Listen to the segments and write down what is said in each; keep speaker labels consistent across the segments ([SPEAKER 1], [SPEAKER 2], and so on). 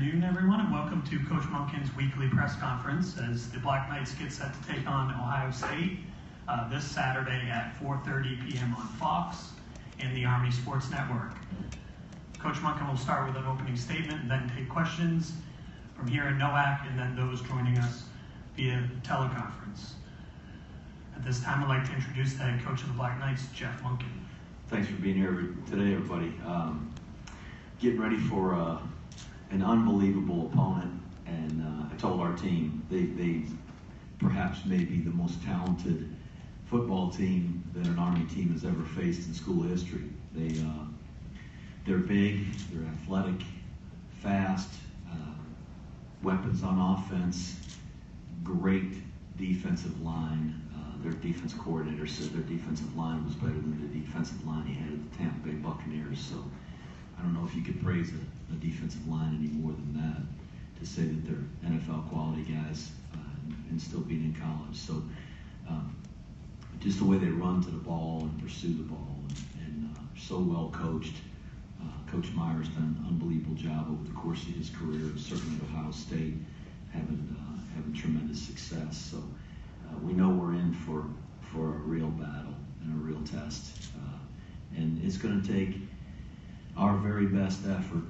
[SPEAKER 1] afternoon, everyone, and welcome to Coach Monken's weekly press conference as the Black Knights get set to take on Ohio State this Saturday at 4:30 p.m. on Fox and the Army Sports Network. Coach Monken will start with an opening statement and then take questions from here in NOAC and then those joining us via teleconference. At this time, I'd like to introduce the head coach of the Black Knights, Jeff Monken.
[SPEAKER 2] Thanks for being here today, everybody. Getting ready for an unbelievable opponent, and I told our team they perhaps may be the most talented football team that an Army team has ever faced in school history. They're big, they're athletic, fast, weapons on offense, great defensive line. Their defense coordinator said their defensive line was better than the defensive line he had at the Tampa Bay Buccaneers. So I don't know if you could praise a defensive line any more than that to say that they're NFL quality guys and still being in college. So just the way they run to the ball and pursue the ball and so well coached. Coach Meyer's done an unbelievable job over the course of his career, certainly at Ohio State, having tremendous success. So we know we're in for a real battle and a real test. And it's going to take our very best effort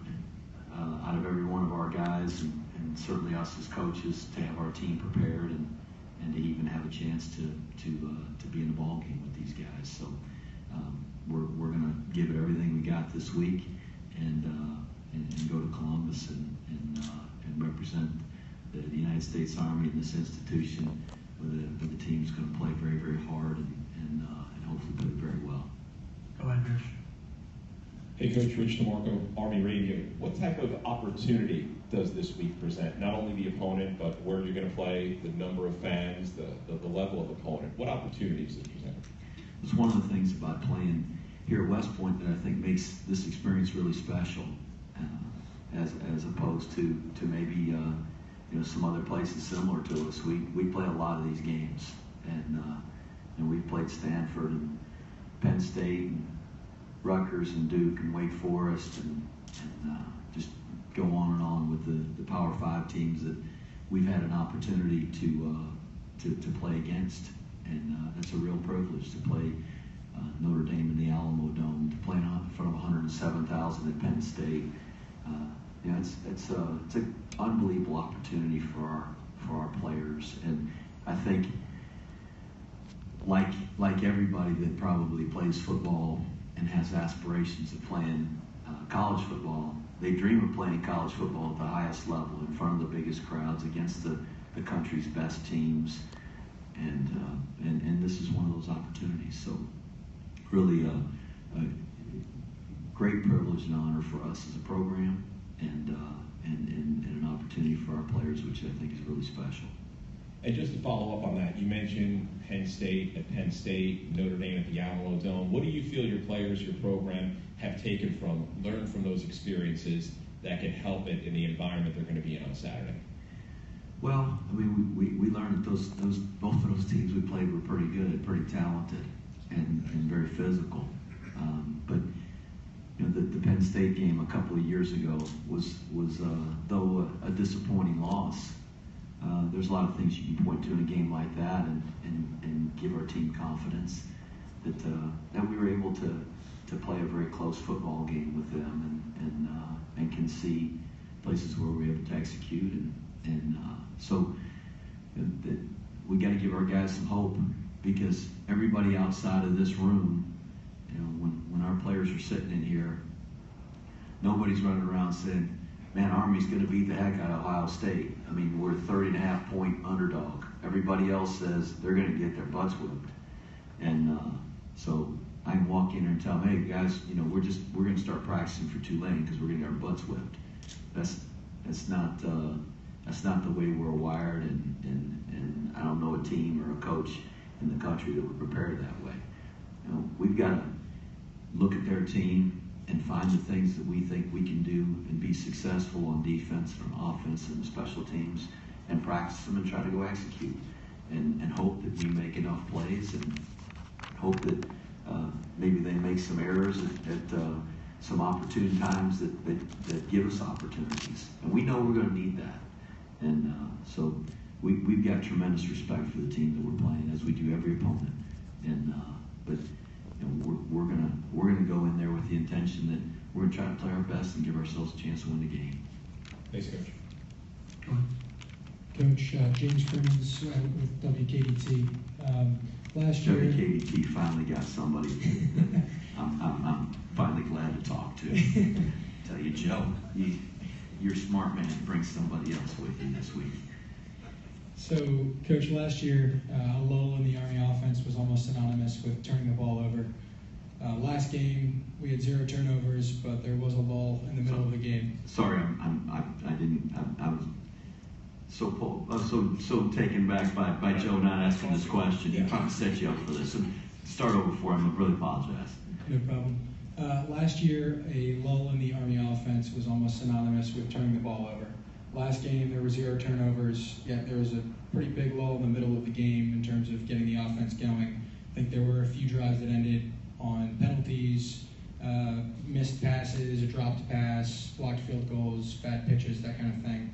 [SPEAKER 2] out of every one of our guys and certainly us as coaches to have our team prepared and to even have a chance to be in the ball game with these guys. So we're going to give it everything we got this week and go to Columbus and represent the United States Army in this institution with a team that's going to play very, very hard and hopefully play very well.
[SPEAKER 1] Go ahead, Rich.
[SPEAKER 3] Hey, Coach Rich DeMarco, Army Radio. What type of opportunity does this week present? Not only the opponent, but where you're going to play, the number of fans, the level of opponent. What opportunities does it present?
[SPEAKER 2] It's one of the things about playing here at West Point that I think makes this experience really special, as opposed to maybe some other places similar to us. We play a lot of these games, and we've played Stanford and Penn State and Rutgers and Duke and Wake Forest and just go on with the Power 5 teams that we've had an opportunity to play against, and that's a real privilege to play Notre Dame in the Alamo Dome, to play in front of 107,000 at Penn State. It's an unbelievable opportunity for our players, and I think like everybody that probably plays football and has aspirations of playing college football, they dream of playing college football at the highest level in front of the biggest crowds against the country's best teams, and this is one of those opportunities. So really a great privilege and honor for us as a program, and an opportunity for our players, which I think is really special.
[SPEAKER 3] And just to follow up on that, you mentioned Penn State at Penn State, Notre Dame at the Alamo Dome. What do you feel your players, your program, have learned from those experiences that can help it in the environment they're going to be in on Saturday? Well,
[SPEAKER 2] I mean, we learned that both of those teams we played were pretty good, pretty talented, and very physical. But the Penn State game a couple of years ago was though a disappointing loss. There's a lot of things you can point to in a game like that and give our team confidence that we were able to play a very close football game with them and can see places where we were able to execute so we got to give our guys some hope, because everybody outside of this room, when our players are sitting in here, nobody's running around saying, man, Army's going to beat the heck out of Ohio State. I mean, we're a 30.5-point underdog. Everybody else says they're going to get their butts whipped. And so I can walk in here and tell them, hey, guys, we're going to start practicing for Tulane because we're going to get our butts whipped. That's not the way we're wired, and I don't know a team or a coach in the country that would prepare that way. We've got to look at their team and find the things that we think we can do and be successful on defense and offense and special teams, and practice them and try to go execute, and hope that we make enough plays, and hope that maybe they make some errors at some opportune times that give us opportunities. And we know we're going to need that. And so we've got tremendous respect for the team that we're playing, as we do every opponent. And but we're gonna go in there with the intention that we're gonna try to play our best and give ourselves a chance to win the game.
[SPEAKER 3] Thanks, Coach.
[SPEAKER 1] Go ahead.
[SPEAKER 4] Coach, James Crimmins with WKDT. Last year,
[SPEAKER 2] WKDT finally got somebody that I'm finally glad to talk to. Tell you, Joe, you're a smart man. Bring somebody else with you this week.
[SPEAKER 4] So, Coach, last year, a lull in the Army offense was almost synonymous with turning the ball over. Last game, we had 0 turnovers, but there was a lull in the middle of the game.
[SPEAKER 2] Sorry, I was so taken back by Joe not asking this question. He probably set you up for this. So start over for him. I really apologize.
[SPEAKER 4] No problem. Last year, a lull in the Army offense was almost synonymous with turning the ball over. Last game, there were 0 turnovers, yet there was a pretty big lull in the middle of the game in terms of getting the offense going. I think there were a few drives that ended on penalties, missed passes, a dropped pass, blocked field goals, bad pitches, that kind of thing.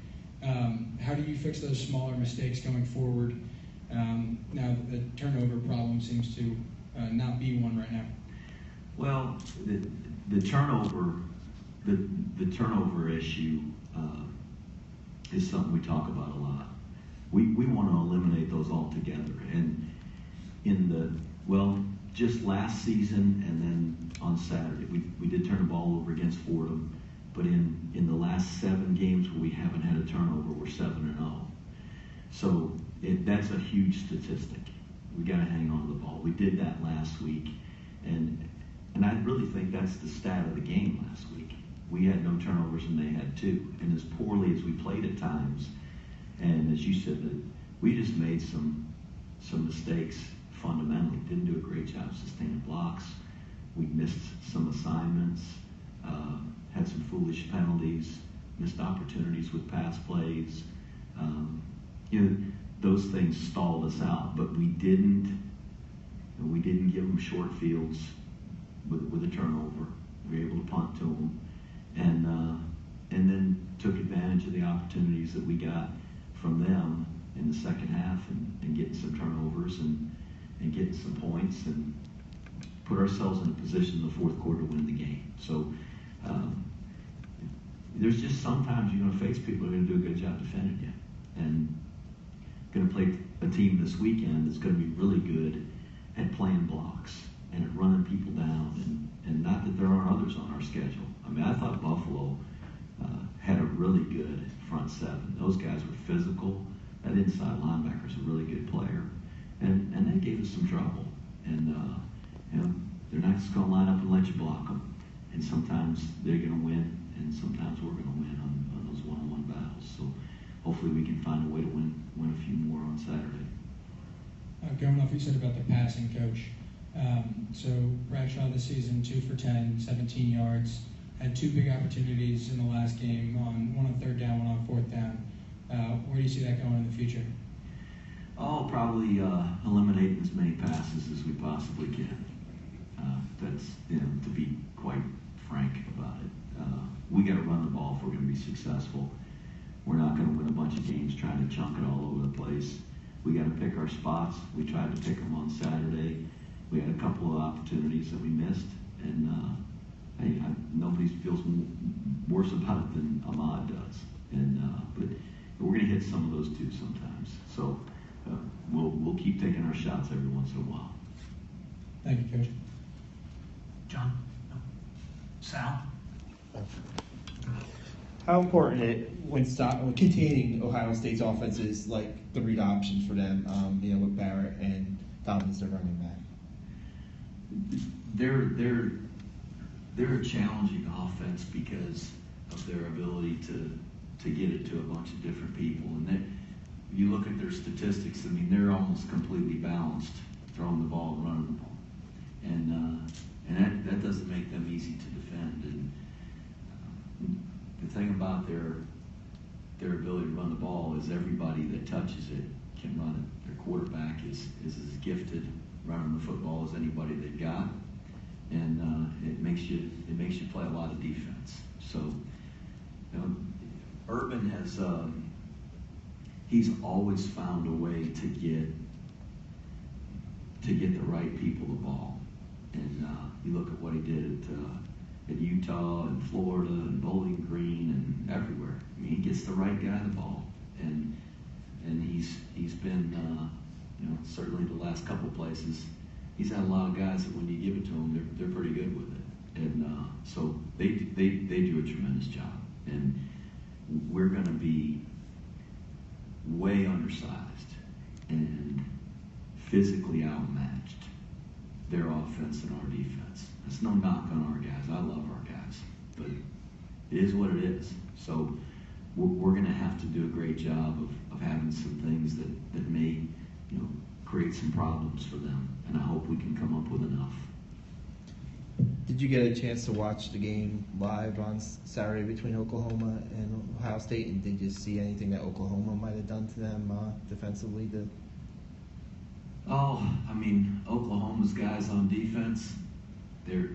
[SPEAKER 4] How do you fix those smaller mistakes going forward now that the turnover problem seems to not be one right now?
[SPEAKER 2] Well, the turnover issue is something we talk about a lot. We want to eliminate those altogether. And just last season and then on Saturday, we did turn the ball over against Fordham. But in the last 7 games where we haven't had a turnover, we're 7-0. So that's a huge statistic. We got to hang on to the ball. We did that last week, and I really think that's the stat of the game last week. We had no turnovers and they had 2. And as poorly as we played at times, and as you said, that we just made some mistakes fundamentally. Didn't do a great job sustaining blocks. We missed some assignments. Had some foolish penalties, missed opportunities with pass plays. Those things stalled us out, but we didn't give them short fields with a turnover. We were able to punt to them, and then took advantage of the opportunities that we got from them in the second half and getting some turnovers and getting some points and put ourselves in a position in the fourth quarter to win the game. So. There's just sometimes you're going to face people who are going to do a good job defending you. And going to play a team this weekend that's going to be really good at playing blocks and at running people down. And not that there aren't others on our schedule. I mean, I thought Buffalo had a really good front 7. Those guys were physical. That inside linebacker is a really good player. And they gave us some trouble. And, they're not just going to line up and let you block them. And sometimes they're going to win. And sometimes we're going to win on those one-on-one battles. So hopefully we can find a way to win a few more on Saturday.
[SPEAKER 4] Going off what you said about the passing, Coach. So Bradshaw this season, 2 for 10, 17 yards. Had 2 big opportunities in the last game, one on 3rd down, one on 4th down. Where do you see that going in the future?
[SPEAKER 2] Oh, probably eliminating as many passes as we possibly can. That's, to be quite frank about it. We got to run the ball if we're going to be successful. We're not going to win a bunch of games trying to chunk it all over the place. We got to pick our spots. We tried to pick them on Saturday. We had a couple of opportunities that we missed, and nobody feels worse about it than Ahmad does. But we're going to hit some of those too sometimes. So we'll keep taking our shots every once in a while.
[SPEAKER 4] Thank you, Coach.
[SPEAKER 1] John? No. Sal?
[SPEAKER 5] How important when containing Ohio State's offense is, like the read options for them, with Barrett and Dobbins, their running back?
[SPEAKER 2] They're a challenging offense because of their ability to get it to a bunch of different people. And you look at their statistics, I mean, they're almost completely balanced throwing the ball and running the ball. And that doesn't make them easy to defend. And the thing about their ability to run the ball is everybody that touches it can run it. Their quarterback is as gifted running the football as anybody they've got, and it makes you play a lot of defense. So Urban has, he's always found a way to get the right people the ball. And you look at what he did at Utah and Florida and Bowling Green and everywhere. I mean, he gets the right guy the ball, and he's been certainly the last couple places. He's had a lot of guys that when you give it to them, they're pretty good with it, and so they do a tremendous job, and we're going to be way undersized and physically outmatched, their offense and our defense. That's no knock on our guys. I love our guys, but it is what it is. So we're going to have to do a great job of having some things that may, create some problems for them, and I hope we can come up with enough.
[SPEAKER 5] Did you get a chance to watch the game live on Saturday between Oklahoma and Ohio State, and did you see anything that Oklahoma might have done to them defensively?
[SPEAKER 2] Oklahoma's guys on defense, they're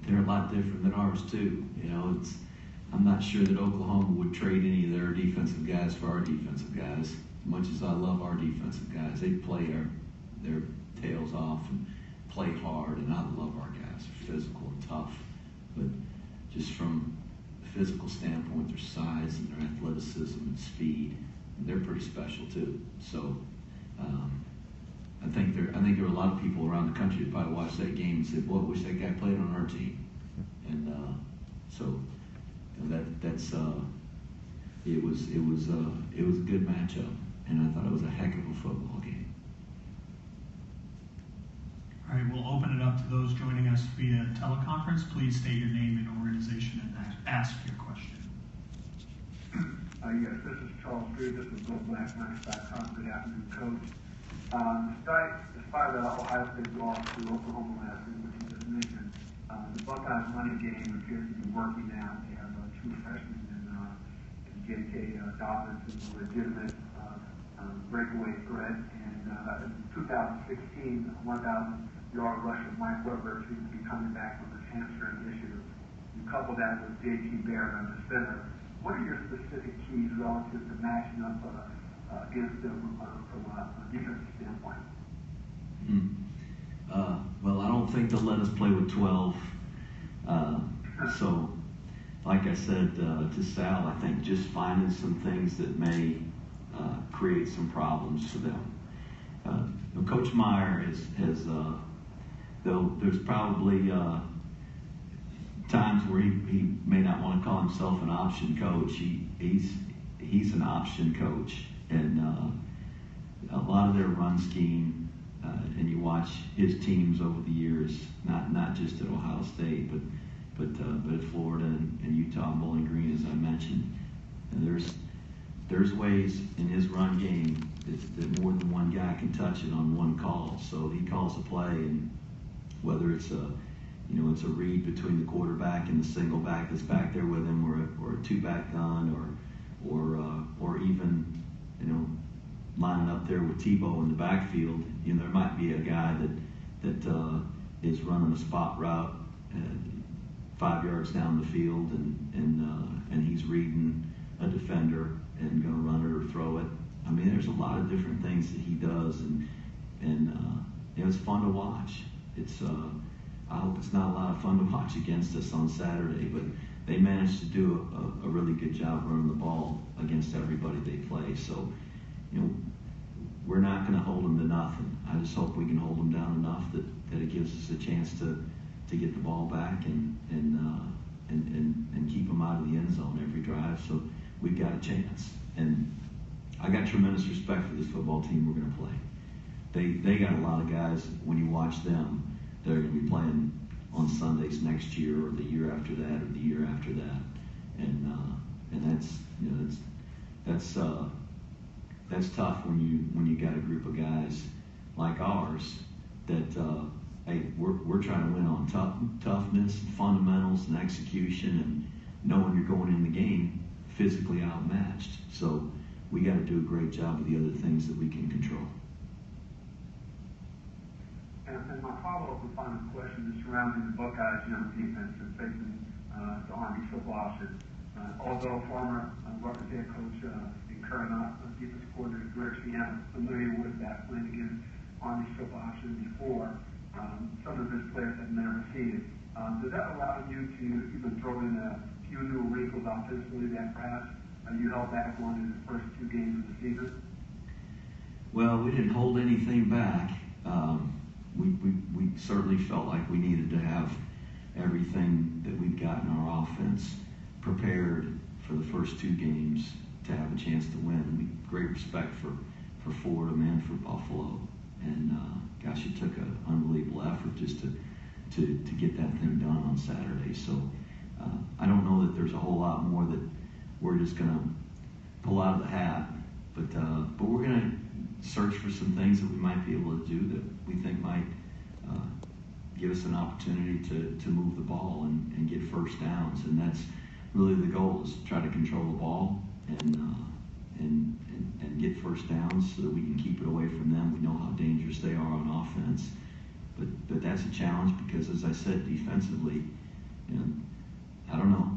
[SPEAKER 2] a lot different than ours too. I'm not sure that Oklahoma would trade any of their defensive guys for our defensive guys. As much as I love our defensive guys, they play their tails off and play hard, and I love our guys. They're physical and tough, but just from a physical standpoint, their size and their athleticism and speed, they're pretty special too. So I think there are a lot of people around the country that probably watched that game and said, "Boy, I wish that guy played on our team." And it was a good matchup, and I thought it was a heck of a football game.
[SPEAKER 1] All right, we'll open it up to those joining us via teleconference. Please state your name and organization and ask your question.
[SPEAKER 6] Yes, this is Charles Drew. This is GoBlackKnights.com. Good afternoon, Coach. Despite the Ohio State loss to Oklahoma last week, which you just mentioned, the Buckeyes' running game appears to be working now. They have two freshmen in J.K. Dobbins, who's a legitimate breakaway threat. And in 2016, 1,000-yard rush of Mike Weber seems to be coming back from his hamstring issue. You couple that with J.T. Barrett on the center. What are your specific keys relative to matching up against them from a defensive standpoint?
[SPEAKER 2] Well, I don't think they'll let us play with 12. So, like I said to Sal, I think just finding some things that may create some problems for them. Coach Meyer has though there's probably times where he may not want to call himself an option coach. He's an option coach, and a lot of their run scheme. And you watch his teams over the years, not just at Ohio State, but at Florida and Utah and Bowling Green, as I mentioned. And there's ways in his run game that more than one guy can touch it on one call. So he calls a play, and whether it's a read between the quarterback and the single back that's back there with him, or a two-back gun, or even lining up there with Tebow in the backfield, there might be a guy that is running a spot route 5 yards down the field, and he's reading a defender and going to run it or throw it. I mean, there's a lot of different things that he does, and it's fun to watch. I hope it's not a lot of fun to watch against us on Saturday, but they managed to do a really good job running the ball against everybody they play. So, we're not going to hold them to nothing. I just hope we can hold them down enough that it gives us a chance to get the ball back and keep them out of the end zone every drive. So we've got a chance. And I got tremendous respect for this football team we're going to play. They got a lot of guys, when you watch them, they're going to be playing on Sundays next year, or the year after that, or the year after that. And that's tough when you got a group of guys like ours that hey, we're trying to win on toughness and fundamentals and execution, and knowing you're going in the game physically outmatched. So we got to do a great job of the other things that we can control.
[SPEAKER 6] And my follow-up and final question is surrounding the Buckeyes' young defense and facing the Army football option. Although former Rutgers head coach and current defense coordinator Greg Schiano familiar with that playing against Army football option before, some of his players have never seen it. Does that allow you to even throw in a few new wrinkles offensively that perhaps you held back on in the first 2 games of the season?
[SPEAKER 2] Well, we didn't hold anything back. We certainly felt like we needed to have everything that we've got in our offense prepared for the first 2 games to have a chance to win. Great respect for Fordham and for Buffalo. And gosh, it took an unbelievable effort just to get that thing done on Saturday. So I don't know that there's a whole lot more that we're just going to pull out of the hat. But we're going to search for some things that we might be able to do that we think might give us an opportunity to move the ball and get first downs. And that's really the goal, is to try to control the ball and get first downs so that we can keep it away from them. We know how dangerous they are on offense. But that's a challenge because, as I said, defensively, I don't know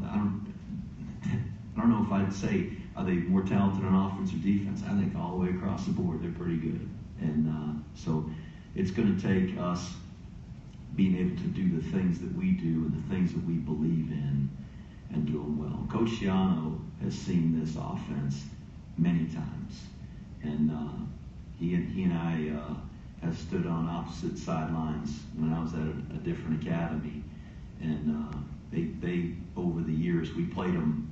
[SPEAKER 2] if I'd say, are they more talented on offense or defense? I think all the way across the board they're pretty good. And so it's going to take us being able to do the things that we do and the things that we believe in and do them well. Coach Schiano has seen this offense many times. And he and I have stood on opposite sidelines when I was at a different academy. And they over the years, we played them,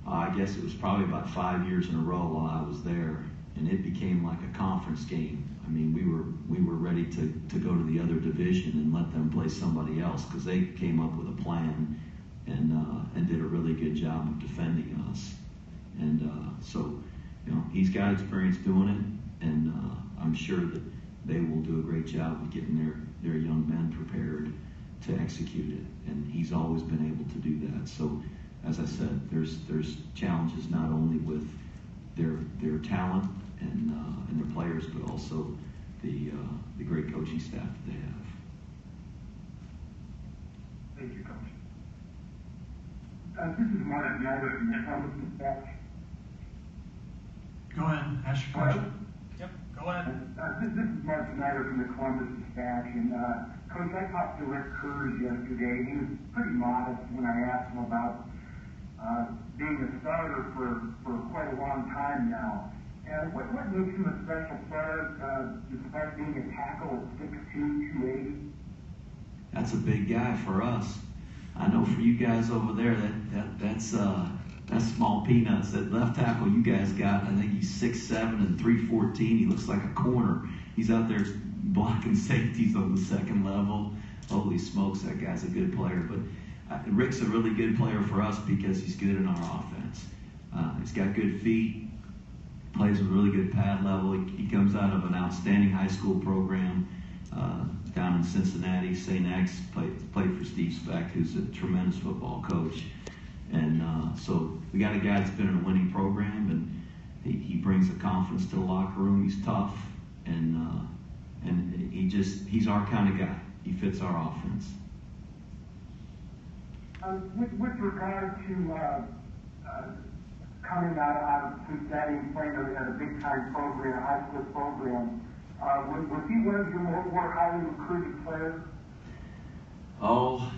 [SPEAKER 2] I guess it was probably about 5 years in a row while I was there. And it became like a conference game. I mean, we were ready to go to the other division and let them play somebody else because they came up with a plan and did a really good job of defending us. And so, he's got experience doing it, and I'm sure that they will do a great job of getting their young men prepared to execute it. And he's always been able to do that. So, as I said, there's challenges not only with their talent and their players, but also the great coaching staff that they have.
[SPEAKER 6] Thank you, Coach. This is Mark Nelder from the Columbus Dispatch.
[SPEAKER 1] Go ahead, ask your question. Yep, go ahead.
[SPEAKER 6] This is Mark Snyder from the Columbus Dispatch, and Coach, I talked to Rick Kurz yesterday. He was pretty modest when I asked him about being a starter for quite a long time now. And what makes him a special player, despite being a tackle at 6'2", 280?
[SPEAKER 2] That's a big guy for us. I know for you guys over there, that's small peanuts. That left tackle you guys got, I think he's 6'7" and 314. He looks like a corner. He's out there blocking safeties on the second level. Holy smokes, that guy's a good player. But Rick's a really good player for us because he's good in our offense. He's got good feet, plays with really good pad level. He comes out of an outstanding high school program down in Cincinnati. St. X played for Steve Speck, who's a tremendous football coach. And so we got a guy that's been in a winning program, and he brings a confidence to the locker room. He's tough, and he's our kind of guy. He fits our offense.
[SPEAKER 6] With regard to coming out of Cincinnati and playing at a big-time program, a high school program, was he one of your more highly recruited players?
[SPEAKER 2] Oh,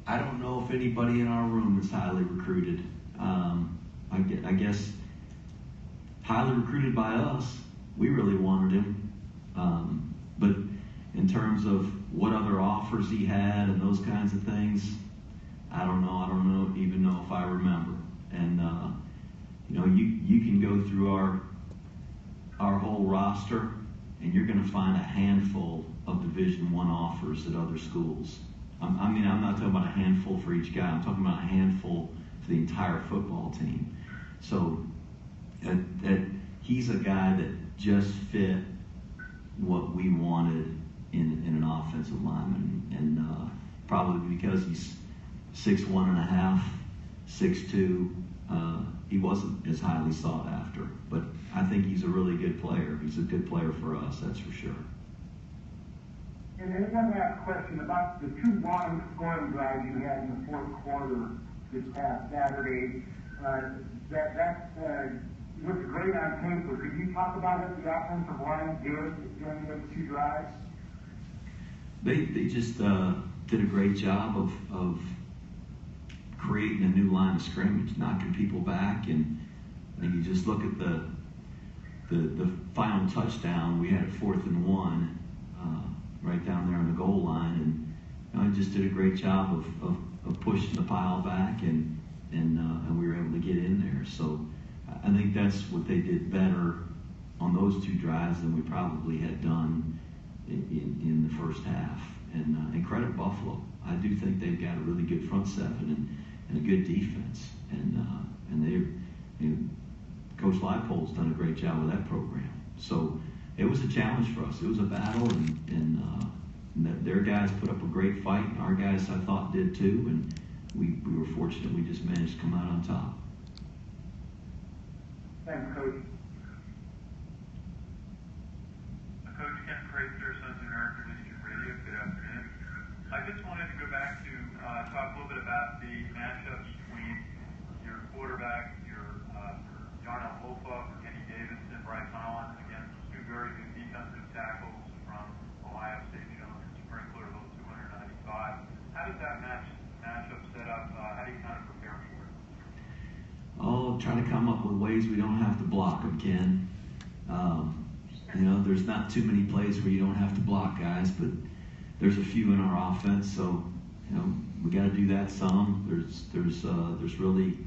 [SPEAKER 2] I don't know if anybody in our room is highly recruited. I guess highly recruited by us. We really wanted him. But in terms of what other offers he had and those kinds of things, I don't even know if I remember. And you can go through our whole roster, and you're going to find a handful of Division I offers at other schools. I'm not talking about a handful for each guy. I'm talking about a handful for the entire football team. So he's a guy that just fit what we wanted in an offensive lineman, and probably because he's 6'1.5", 6'2", he wasn't as highly sought after. But I think he's a really good player. He's a good player for us, that's for sure.
[SPEAKER 6] And then one last question about the 2 long scoring drives you had in the fourth quarter this past Saturday. That looked great on paper. Could you talk about what the offensive line did during those two drives?
[SPEAKER 2] They just did a great job of creating a new line of scrimmage, knocking people back, and you just look at the final touchdown. We had it 4th and 1 right down there on the goal line, and just did a great job of pushing the pile back, and we were able to get in there. So I think that's what they did better on those two drives than we probably had done in the first half. And credit Buffalo. I do think they've got a really good front seven and a good defense. Coach Leipold's done a great job with that program. So it was a challenge for us. It was a battle, and their guys put up a great fight. Our guys, I thought, did too, and we were fortunate. We just managed to come out on top.
[SPEAKER 6] Thanks, Coach.
[SPEAKER 7] Coach Ken Crater, Sons of American Institute Radio. Good afternoon. I just wanted to go back to talk a little bit about the matchups between your quarterback, Darnell Wolfa, Kenny Davidson, Bryce Holland, against two very good defensive tackles from Ohio State, Jones Sprinkler, those 295. How does that matchup set up? How do you kind of prepare for it?
[SPEAKER 2] Oh, trying to come up with ways we don't have to block them, Ken. There's not too many plays where you don't have to block guys, but there's a few in our offense, so we got to do that some. There's really,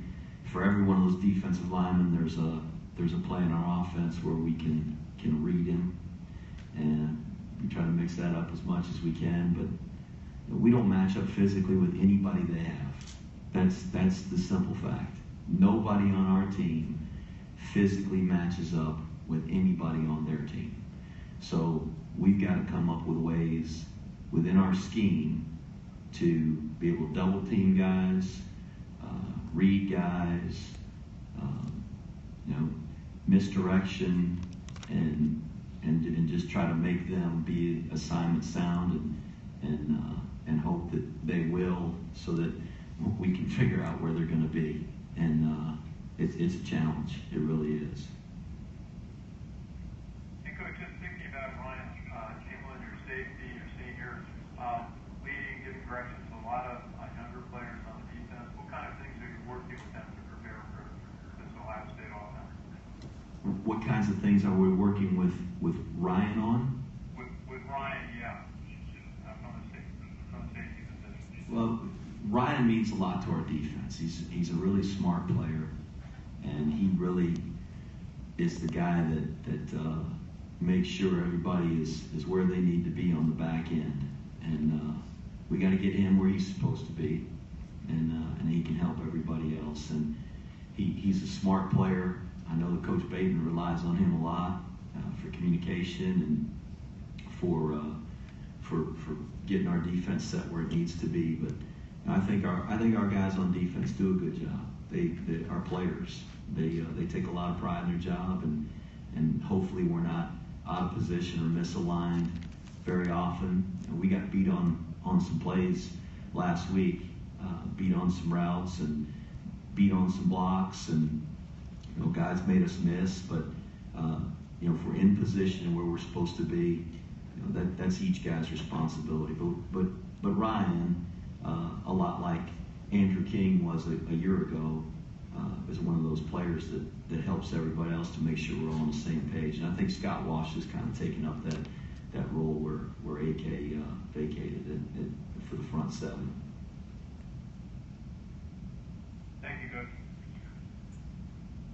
[SPEAKER 2] for every one of those defensive linemen, there's a play in our offense where we can read him, and we try to mix that up as much as we can. But we don't match up physically with anybody they have. That's the simple fact. Nobody on our team physically matches up with anybody on their team. So we've got to come up with ways within our scheme to be able to double team guys, read guys, misdirection, and just try to make them be assignment sound and hope that they will, so that we can figure out where they're going to be. And it's a challenge. It really is.
[SPEAKER 7] And Coach, just thinking about Ryan Chamberlain, your safety, your senior, leading, giving directions to a lot of younger players on the defense. What kind of things are you working with them to prepare for this Ohio State offense?
[SPEAKER 2] What kinds of things are we working with Ryan on?
[SPEAKER 7] With Ryan, yeah, from the safety position.
[SPEAKER 2] Well, Ryan means a lot to our defense. He's a really smart player, and he really is the guy that makes sure everybody is where they need to be on the back end. And we got to get him where he's supposed to be, and he can help everybody else. And he's a smart player. I know that Coach Bateman relies on him a lot for communication and for getting our defense set where it needs to be. But I think our guys on defense do a good job. They our players. They take a lot of pride in their job, and hopefully we're not out of position or misaligned very often. We got beat on some plays last week, beat on some routes and beat on some blocks, and guys made us miss. But if we're in position where we're supposed to be, that's each guy's responsibility. But Ryan, a lot like Andrew King was a year ago, is one of those players that helps everybody else to make sure we're all on the same page. And I think Scott Walsh has kind of taken up that role where AK vacated for the front seven.
[SPEAKER 7] Thank you, Coach.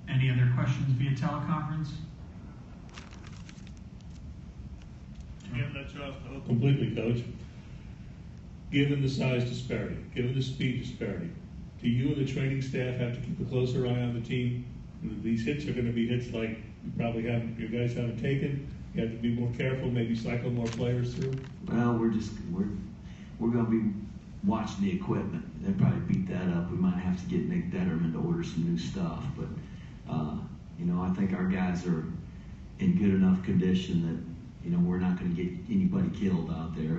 [SPEAKER 1] Any other questions via teleconference?
[SPEAKER 8] Can't let you off the hook completely, Coach. Given the size disparity, given the speed disparity, do you and the training staff have to keep a closer eye on the team? These hits are going to be hits like you guys haven't taken. You have to be more careful, maybe cycle more players through.
[SPEAKER 2] Well, we're going to be watching the equipment. They'll probably beat that up. We might have to get Nick Detterman to order some new stuff, but I think our guys are in good enough condition that we're not going to get anybody killed out there.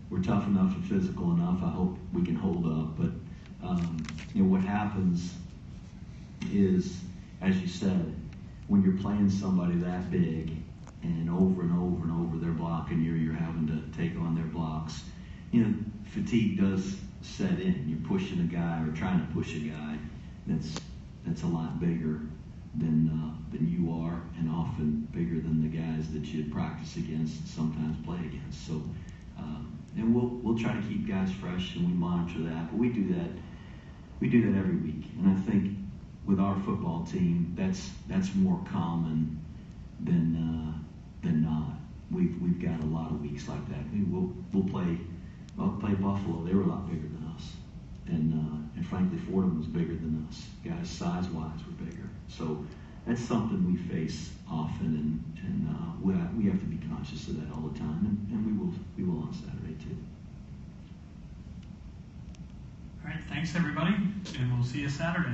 [SPEAKER 2] we're tough enough and physical enough. I hope we can hold up. But what happens is, as you said, when you're playing somebody that big and over and over and over they're blocking you, you're having to take on their blocks. Fatigue does set in. You're pushing a guy or trying to push a guy that's a lot bigger than you are, and often bigger than the guys that you practice against and sometimes play against. So, and we'll try to keep guys fresh, and we monitor that. But we do that every week, and I think with our football team, that's more common than not. We've got a lot of weeks like that. We'll play Buffalo. They were a lot bigger than us, and frankly, Fordham was bigger than us. Guys size-wise were bigger. So that's something we face often, and we have to be conscious of that all the time, and we will on Saturday too.
[SPEAKER 1] All right, thanks everybody, and we'll see you Saturday.